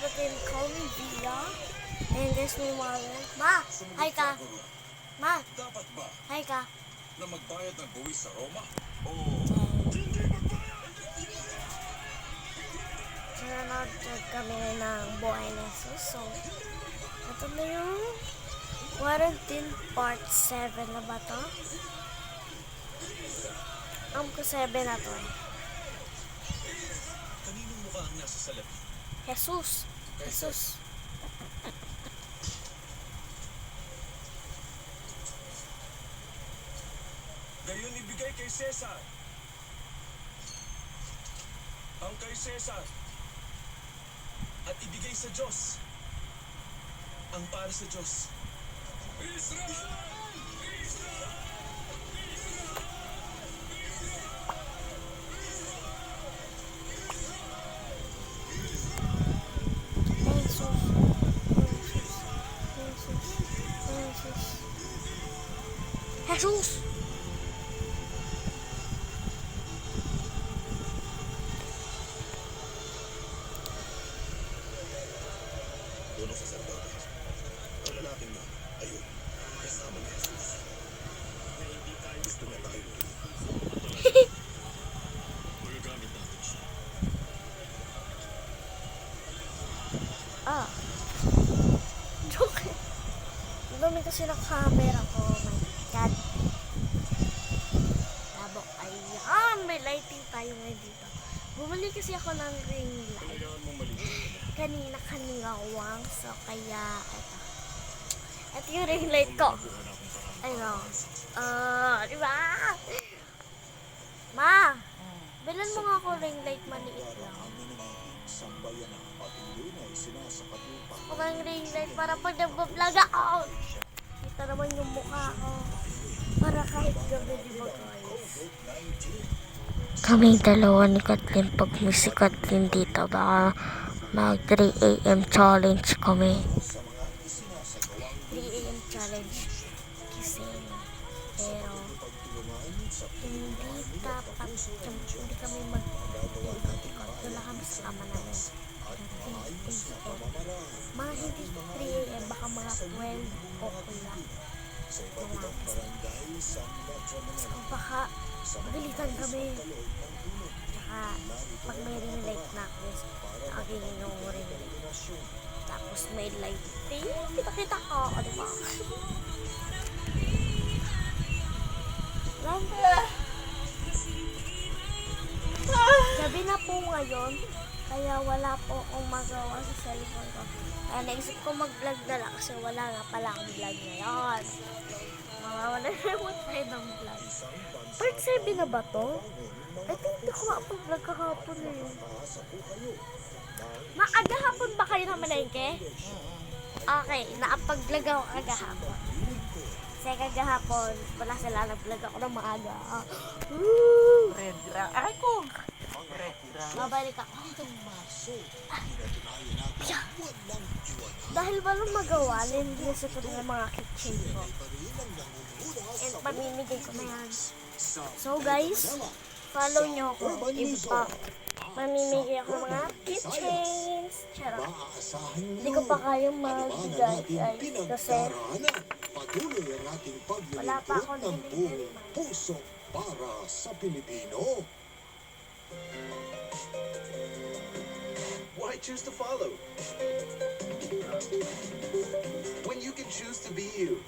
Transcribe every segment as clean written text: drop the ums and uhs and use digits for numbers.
but they call me Via. And there's my mother. Ma! Hi ka! Ma! Dapat ba Hi ka! na magbayad ng buwis sa Roma? O Nanonood kami ng Buhay ni Jesus. So, ito na yung Quarantine Part 7 na ba to? Ko 7 na to eh. kaninong mukha ang nasa salapi? Jesus! Jesus! Gayon ibigay kay Cesar. Ang kay Cesar. At ibigay sa Diyos. Ang para sa Diyos. Israel! Jesus! Jesus! Jesus! Jesus! Doon sa sacerdote. Ang lalaking na, ayun, kasama ni Jesus. Na hindi tayo gusto niya tayo. Magagamit natin siya. Ah. Joke. Ang dami kasi ng camera ko. Oh my God. Tabok. Ayan. May lighting tayo ngayon dito. Bumili kasi ako ng ring light. Kailangan mong malinis. Kanina kaningawang. So, kaya, ito yung ring light ko. Ayun. Diba? Ma! Bilan mo nga ako ring light maliit lang. Ako ng ring light para pag nagbablog ako. Kita naman yung mukha ko. Para kahit gabi, di ba guys? Kaming dalawa ni Kathleen. Pag may si Kathleen dito, baka mag 3 AM challenge kami. 3 AM challenge. Gising. Pero, hindi dapat, hindi kami mag-ikot-ikot. Wala kami sa kama namin. Mga hindi 3 AM, baka mga 12 o'clock. So, baka magalitan kami. Tsaka, pag may ring light na ako, aking yung ring light. Tapos may lighting. Kita-kita ko. O, diba? Gabi na po ngayon. Kaya wala po akong magawa sa cellphone ko. Kaya naisip ko mag-vlog na lang kasi wala nga pala akong vlog ngayon. Wala naman tayo ng vlog. Part 7 na ba to? I think hindi ko makapag-vlog kahapon eh. Maaga hapon ba kayo na malengke? Okay, nakapag-vlog ako kagahapon. Kasi kagahapon, wala sila nag-vlog ako ng maaga. Red lang. Aray ko! Red lang. Babalik ako. Dahil walang magawa, lindinis ko ng mga kitchen ko. And pamimigay ko na yan. So guys, follow nyo ako. Mamimigay ako ng mga kitchens. Charot. Hindi ko pa kayang magbigay guys. Kasi wala pa ako ng buong puso para sa Pilipino. Why choose to follow? When you can choose to be you.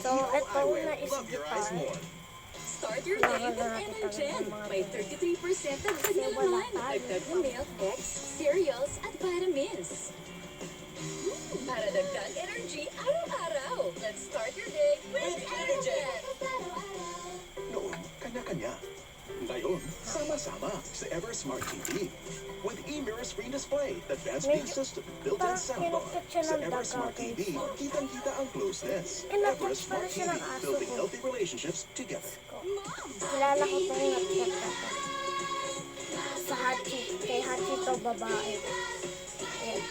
So, ito na is Love your eyes more. Start your day with Energen. May 33% of vanilla dagdag na milk, eggs, cereals, at vitamins. Para dagdag energy araw-araw. Let's start your day with Energen. Noon, kanya-kanya. Ngayon, sama-sama sa EverSmart TV. With e-mirror screen display, advanced view system, built-in soundbar. Sa EverSmart TV, kitang-kita ang closeness. EverSmart TV, building healthy relationships together. kilala ko itong natchat na to. Sa Hachi. Kay Hachi to babae. Ayan.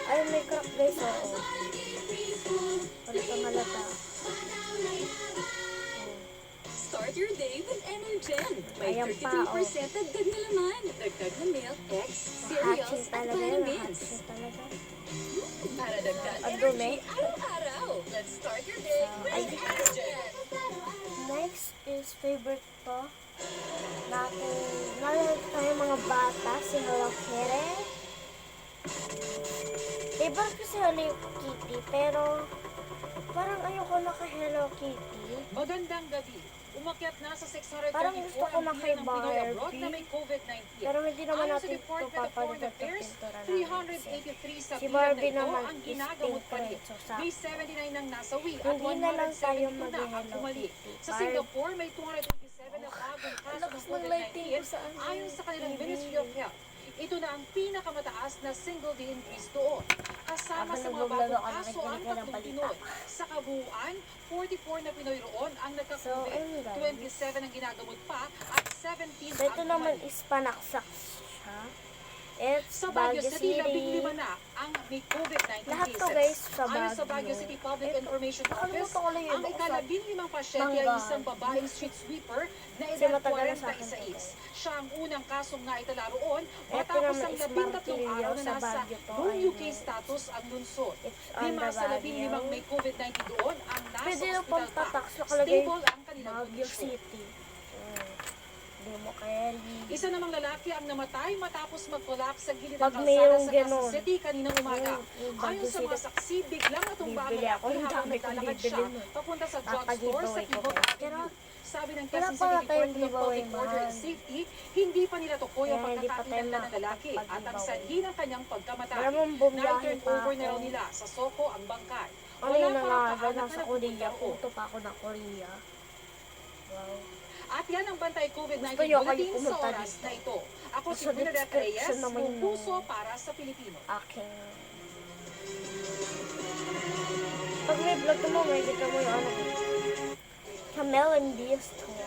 Ay, may crack guys, oo. Wala pang halata. Start start your day with Energen. May Ayan pa, 33% dagdag na laman, dagdag na milk, eggs, cereals, Hatching at talaga yun. vitamins. Hatching talaga. Para dagdag Ang energy dumi. araw-araw. Let's start your day with Ay. Energen. Next is favorite ko. Nalala tayo mga bata, si Hello Kitty. Favorite ko si Hello Kitty, pero parang ayoko na kay Hello Kitty. Magandang gabi. Umakyat na sa 634 Parang gusto ko na ang kay bilang ng Pinoy abroad Barbie. na may COVID-19. Pero hindi naman Ayon sa natin report ito ng the Foreign papalitan sa Affairs, pintura namin. 383 sa Si bilang na Barbie ito naman ang is ginagamot pa rin. pink red, so sa- May 79 nang nasawi at Hindi na lang tayo 172 na ang mag-Hello bumali. Kitty. Sa Singapore, may 287 na bagong kaso ng lakas ng lighting ko sa COVID-19 ano, ayon sa kanilang TV. Ministry of Health. Ito na ang pinakamataas na single day increase doon. Kasama Habang sa mga nagbablog bagong ako, kaso ang nakikinig ka ng 3 balita. Pinoy. Sa kabuuan, 44 na Pinoy roon ang So, nagka-COVID. ayun, guys. 27 ang ginagamot pa at 17 So, ito ang naman bumalik. is panaksak siya. It's Sa Baguio City, City. 15 na ang may COVID-19 Lahat cases. to, guys, sa Ayon sa Baguio. Baguio City Public Ito, Information Office, nakalimutan ko lang yun. ang ika-15 pasyente ay Mangga. isang babaeng street sweeper na Kasi edad matagal na sa akin 46. Siya ang unang kasong naitala roon Ito matapos naman ang is 13 araw na Martillo sa nasa Baguio to, home ay UK may- status ang lungsod. It's on 5 the sa 15 Baguio. may COVID-19 doon ang nasa Pwede na ospital pang pa. tatak, nakalagay Stable ang kanilang Baguio kondisyon. City. Hindi mo Kelly. Isa namang lalaki ang namatay matapos mag-collapse sa gilid ng Pag kalsada mayroong sa Quezon ganun. City kaninang umaga. Yung Ayon sa mga Baguio saksi, biglang natumba ang Bibili ako, lalaki ang habang dami kong naglalakad bibili siya nun. papunta sa drugstore sa Papagiveaway ko, Kibog guys. Pero, Avenue. Sabi ng wala Quezon pa City tayong Department of giveaway, Public Order and mahal. Safety, hindi pa nila tukoy ang Kaya hindi pa tayo pagkakakilanlan ng lalaki at ang makakapag-giveaway. sanhi ng kanyang pagkamatay. Wala mong bumiyahe Na-turn pa over na raw ako. nila sa Soko ang bangkay. Ano Wala yung pa ang nangagal? kaanak Nasa na Korea. nagpunta roon. Punto pa ako ng Korea. Wow. At yan ang Bantay COVID-19 Gusto niyo kayo bulletin sa pumunta oras dito. na ito. Ako si Sa Bernadette description Reyes, naman kung yun. puso para sa Pilipino. Aking... Pag may vlog mo, may kita mo yung ano. Camel and Beast Tour.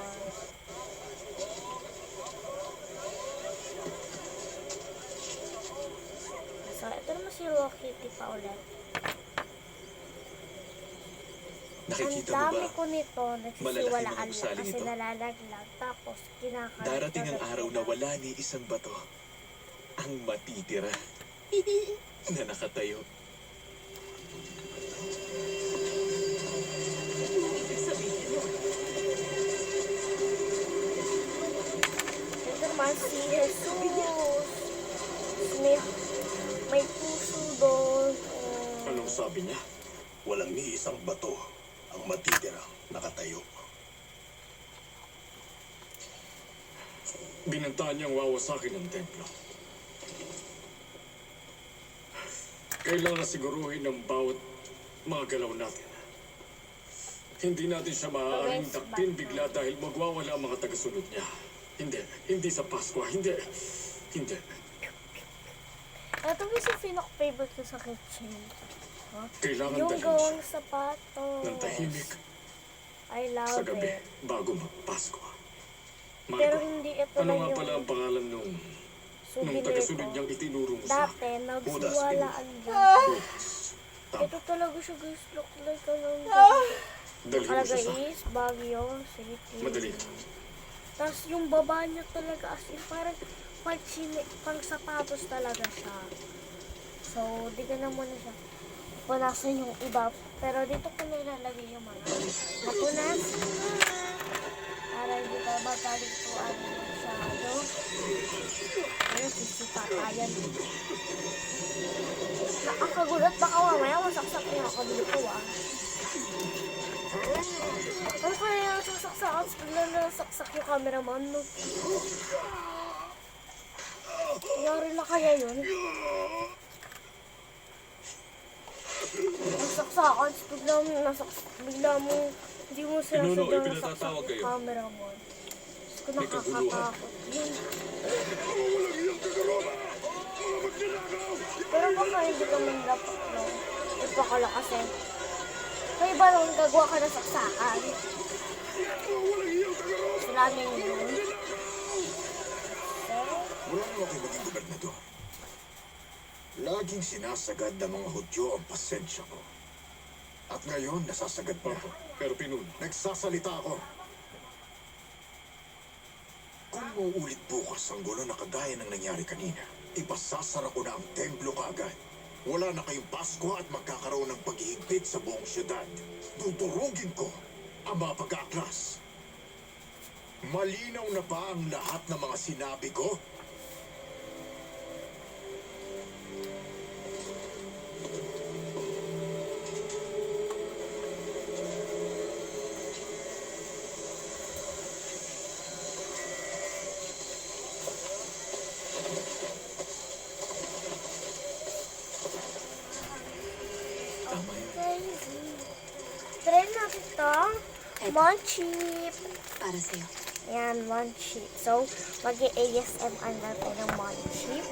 So, ito naman si Hello Kitty pa ulit. Ang Nakikita mo dami ba? ko nito, Malalaking nagsisiwalaan mga lang gusali kasi nito. nalalaglag. Tapos, kinakalat. Darating ang araw na wala ni isang bato ang matitira na nakatayo. Ito naman si Jesus. May puso doon. Anong sabi niya? Walang ni isang bato ang matitira nakatayo. Binantaan niyang wawasakin ang templo. Kailangan siguruhin ng bawat mga galaw natin. Hindi natin siya maaaring Yes, dakpin Batman. bigla dahil magwawala ang mga tagasunod niya. Hindi sa Pasko, hindi. Ito yung si favorite ko sa kitchen. Kailangan Yung dalhin gawang siya sapatos. ng tahimik I love sa gabi it. bago mag-Pasko. Pero Marco, hindi ito ano na nga pala yung ang pangalan nung souvenir tagasunod ko. niyang itinuro mo sa Dati, akin? nagsiwalaan lang. Judas. Tama. Ito talaga siya guys. Look like ano. Dalhin mo Nakalagay siya sa is Baguio City. madali. Tapos yung baba niya talaga as in parang pang sapatos talaga siya. So, di ka na muna siya punasan yung iba. Pero dito ko nilalagay yung mga mapunas. Para hindi tayo magkalituan masyado. Ayun, sisipatayan. Nakakagulat baka mamaya masaksak niya ako dito Ano kaya yung saksak-sakas? Bigla na saksak yung cameraman, no? Nangyari na kaya yun? Nasaksakan, bigla mo, hindi mo Pinuno, sinasadya ipinatatawag nasaksak kayo. yung cameraman. Diyos ko, May kaguluhan. nakakatakot yun. Pero baka hindi ka man dapat, no? Ipakala kasi. Kaya ba nung gagawa ka ng saksakan? Sila niya yun. Pero, Mula nung ako'y maging gobernador, laging sinasagad ng mga Hudyo ang pasensya ko. At ngayon, nasasagad pa. Pero Pinuno, Nagsasalita ako. Kung mauulit bukas ang gulo na kagaya ng nangyari kanina, ipasasara ko na ang templo kaagad. Wala na kayong Pasko at magkakaroon ng paghihigpit sa buong syudad. Dudurugin ko ang mga pag-aaklas. Malinaw na ba ang lahat ng mga sinabi ko? Tama yun. Crazy. Try natin to. Monchip. Para sa'yo. Yan, Monchip. So, mag-ASMR natin ng Monchip.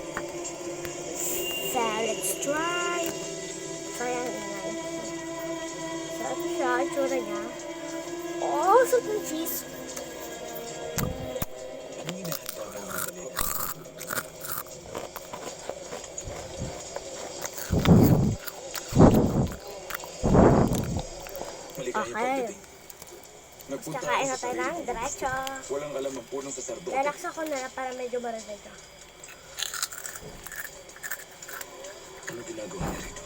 So, let's try. So, yan, ingay. So, ito siya, itsura niya. Oh, so yung cheese. Anong hinahanda mo mga balena? Maligayang Okay. pagdating. Nagpunta Kakain ako na sa tayo sarili ng kong diretso. gusto. Walang alam ang punong saserdote. Relax ako na lang para medyo marinig ka. Ano ginagawa niya rito?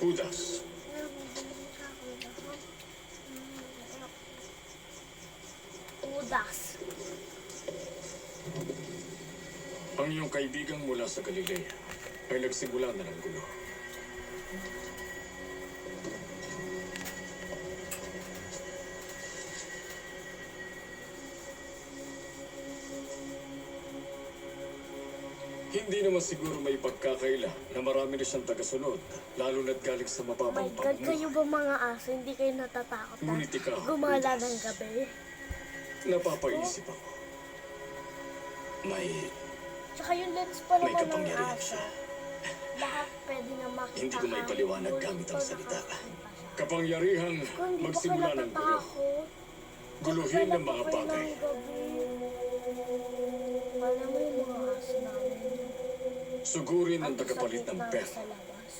Judas, Udas. Ang iyong kaibigang mula sa Galilea ay nagsimula na ng gulo. Hindi naman siguro may pagkakaila na marami na siyang tagasunod, lalo na't galing sa Oh my mababang God, kayo pamunuan. ba mga aso? Hindi kayo natatakot na Ngunit ikaw, gumala Judas, ng gabi? napapaisip ako. May Tsaka yung lens pa May naman ng kapangyarihan aso. siya. Lahat pwede na makita. Hindi ko maipaliwanag kahit gamit ang gulo salita. pa nakakita siya. kapangyarihang Kung hindi pa kayo magsimula ng gulo, natatakot, guluhin ng mga Kailan pa kayo bagay. ng gabi? Alam mo yung mga aso namin. Sugurin ang Ang tagapalit ng sakit pera. sa labas.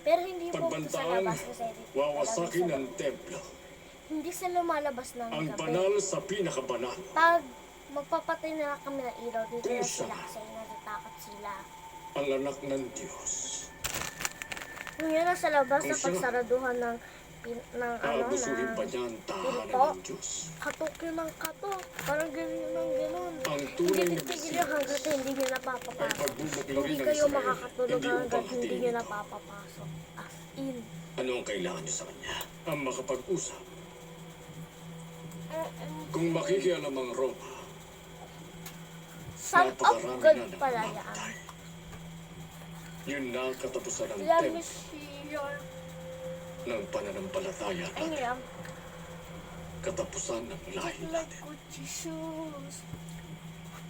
Pero hindi po sa Pagbantaan, labas kasi wawasakin talagang ng templo. hindi sila lumalabas ng Ang gabi. banal sa pinakabanal. Pag magpapatay na lang kami ng ilaw, dito na Kusa. sila kasi natatakot sila. Ang anak ng Diyos. Kung yun nasa labas Kung na siya- pagsaraduhan ng Abusuhin pa niya ang tahanan pinto, ng Diyos. katok yun ng katok. Parang ganyan ng gano'n. Ang Hindi tunay na titigil yung hanggat hindi nyo ay napapapasok. pagbubuklarin Hindi ng kayo Israel. makakatulog Hindi hanggat upang hindi hatiin nyo ito. napapapasok. As in. Ano ang kailangan niyo sa kanya? Ang makapag-usap. Kung makikialam ang Roma, Son of napakarami God na ng pala yan. mamatay. Yun na ang katapusan ng Let me templo see your... ng pananampalataya Ay, natin. yan. Katapusan ng lahi Like natin. Gucci shoes.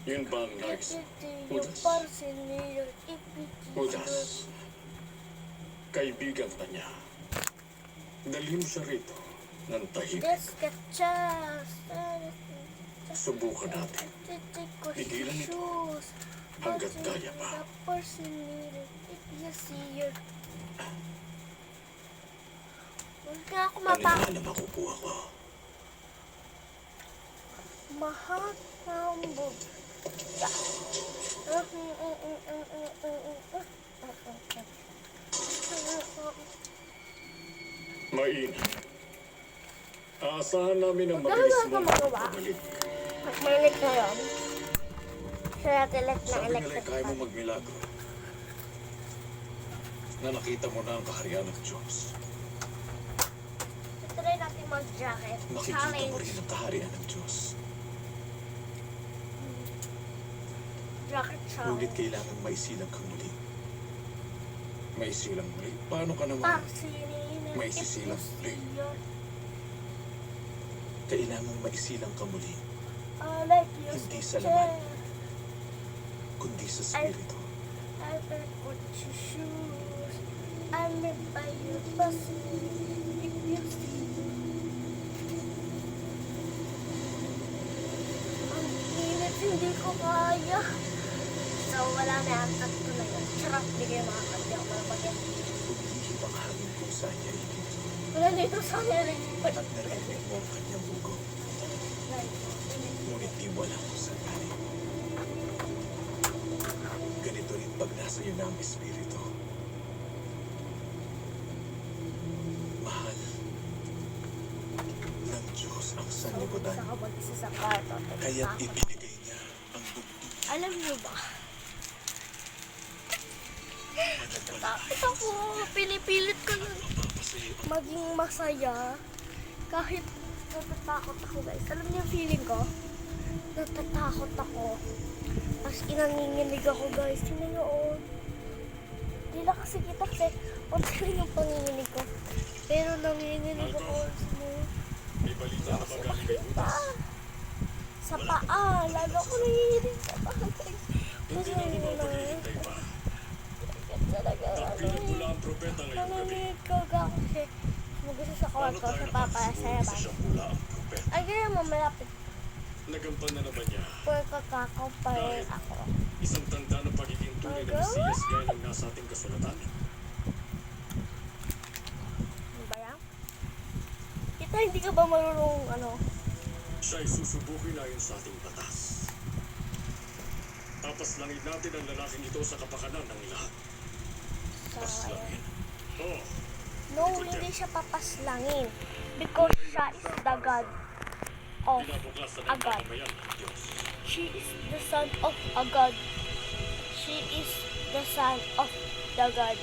Yun ba ang nais mo? Yung Judas. parsin niyo, ipiti. Judas, kaibigan ka niya. Dalhin mo siya rito ng tahimik. Descachas. Subukan natin. Pigilan ito. Hanggat kaya pa. Huwag ka ako Ano matakot. na makukuha ko? Mahal hambog. Mainit. Aasahan namin ang Huwag mabilis ka mong magawa. pagbalik. Magmainit na yun. Siya natin na Sabi nila electric kaya mo fan. magmilagro. Na nakita mo na ang kaharian ng Diyos. Try natin mag-jacket. Makikita mo Challenge. rin ang kaharian ng Diyos. Jacket Ngunit challenge. kailangan maisilang kang muli. Maisilang muli? Paano ka naman? Parsinin. May sisilang muli. Kailangan maisilang ka muli. I like your Hindi sa sketches. laman. Kundi sa spirito. I wear Gucci shoes. I live by your pussy. If you see. Ang hindi ko kaya. So, wala na yan. Tatlo na yun. Charot, hindi kayo makakandi ako malapagyan. Umihip ang hangin kung saan niya ibig. Wala nito sa akin. At narinig mo ang kanyang bugo. Ngunit di wala kung saan galing. Ganito rin pag nasa iyo na ang espiritu. Mahal ng Diyos ang sanlibutan. Isa ka mag-isa sa kwarto. Kaya't ibinigay niya ang bugtong Alam niyo ba? Takot ako. Pinipilit ko na mapapasaya ang maging masaya. Kahit natatakot ako, guys. Alam niyo yung feeling ko? Natatakot ako. Tapos nanginginig ako, guys. Tingnan niyo, oh. Hindi na kasi kita kasi konti yung panginginig ko. Pero nanginginig ako. May balita na ba galing kay Budas? Sa paa. Lalo ko nanginginig sa paa, guys. Hindi na naman paghihintay pa. Talaga, Napilit mo lang ang propeta ngayong gabi. nanginginig ko kasi mag-isa sa kwarto sa papa sa Sa yaman. siyang mula ang propeta. Ay, kaya mo malapit Nagampan na naman niya. po kakakumparin ako. Isang tanda ng pagiging tunay na Mesiyas gaya ng nasa ating kasulatan. Ano ba yan? Kita, hindi ka ba marunong Siya'y susubukin ayon sa ating batas. Papaslangin natin ang lalaking ito sa kapakanan ng lahat. sa... Paslangin. Oh, No, hindi siya papaslangin. Because siya is the God of binabuklasan a ng God. mamamayan ng Diyos. She is the son of a God. She is the son of the God.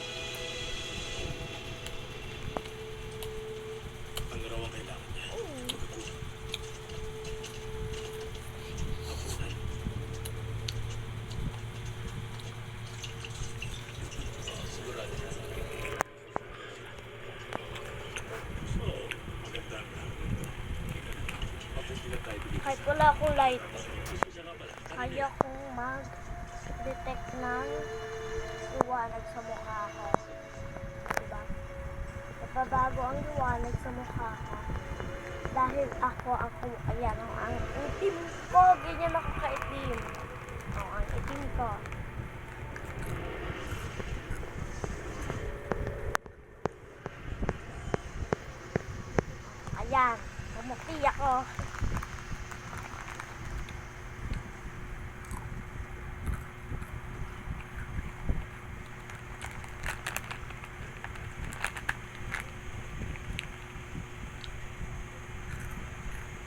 Ano raw ang kailangan niya? Pagkakulang. Hapunan. Sigurado na. Oo, maganda na. Mabuti na tayo bigyan. Kahit wala akong light, Siya nga pala. kaya kong mag-detect ng liwanag sa mukha ko. Diba? Napabago ang liwanag sa mukha ko. Dahil ako ayan, ang itim ko, ganyan ako kaitim. Ang itim ko. Ayan, pumuti ako.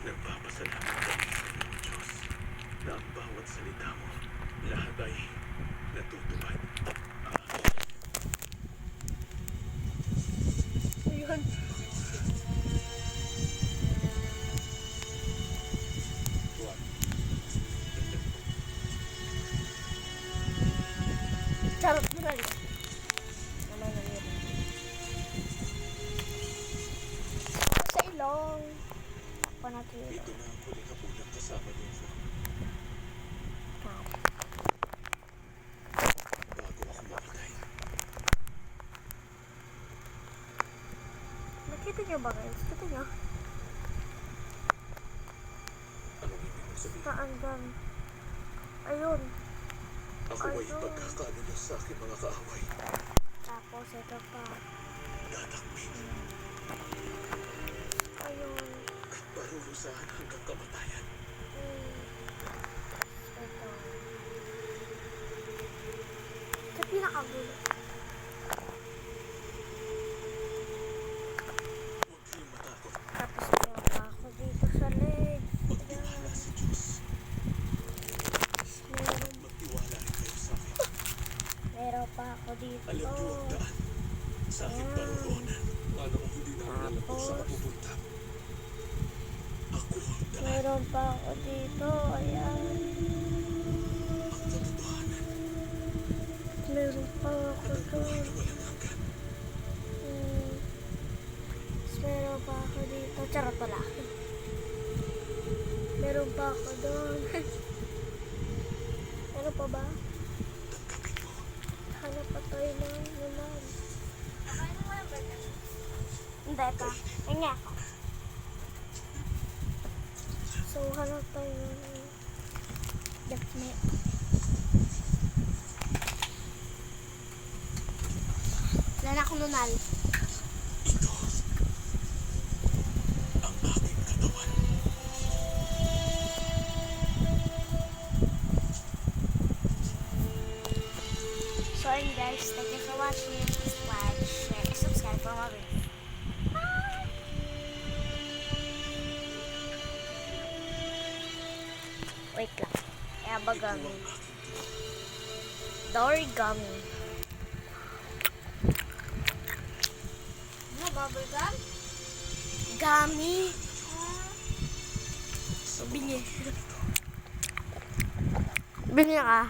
Nagpapasalamat kami sa iyong Diyos na ang bawat salita mo, lahat ay natutupad. Ayun. Tuwan. Charot mo na rin. Naman na rin. Sa ilong. Ako natin yung Ito na ang huling hapunan kasama niyo bago ako mamatay. Nakita niyo ba guys? Kita niyo? Anong ibig mong sabihin? Saan dyan? Ayun. Ako ay Ayun. pagkakano niyo sa aking mga kaaway. Tapos ito pa. Tatakbin Ayun. at parurusahan hanggang kamatayan. Ito. Sa pinakagulo. Huwag kayong matakot. Tapos meron pa ako dito sa leg. Magtiwala sa Diyos. Magtiwala rin kayo sa akin. Meron pa ako dito. Alam niyo ang daan sa aking paroroonan. Paano kung hindi namin alam kung saan pupunta? Ako ang daan, Meron pa ako dito. Ayan. ang katotohanan, Meron pa ako at ang buhay doon. na walang hanggan. Tapos meron pa ako dito. Charot pala. Meron pa ako doon. Meron pa ba? Tanggapin mo. Hanap pa tayo ng naman. Hindi pa. Hindi ako. So, hanap tayo ng That's me. Wala na akong nunal. Ito ang aking katawan. So ayun guys, thank you for watching. Please like, share, and subscribe for more videos. Bye! Wait lang. Kaya ba gummy? Dory gummy. Ano, bubble gum? Gummy. Bingi. Bingi ka.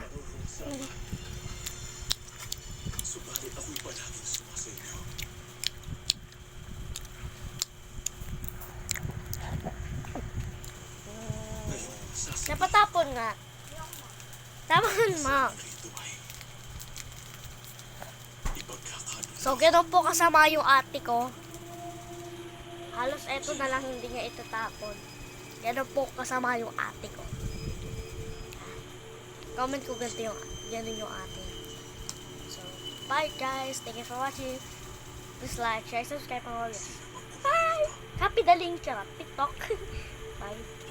Subalit ako'y palaging sumasayaw. Ngayon, sasabihin Napatapon nga. Taman mo. rito ay ipagkakano. So, gano'n po kasama yung ate ko. Halos eto na lang hindi niya itatapon. Gano'n po kasama yung ate ko. Comment ko ganito yung, gano'n yung ate. So, bye guys. Thank you for watching. Please like, share, subscribe, and all this. Bye! Happy daling charot. TikTok. Bye.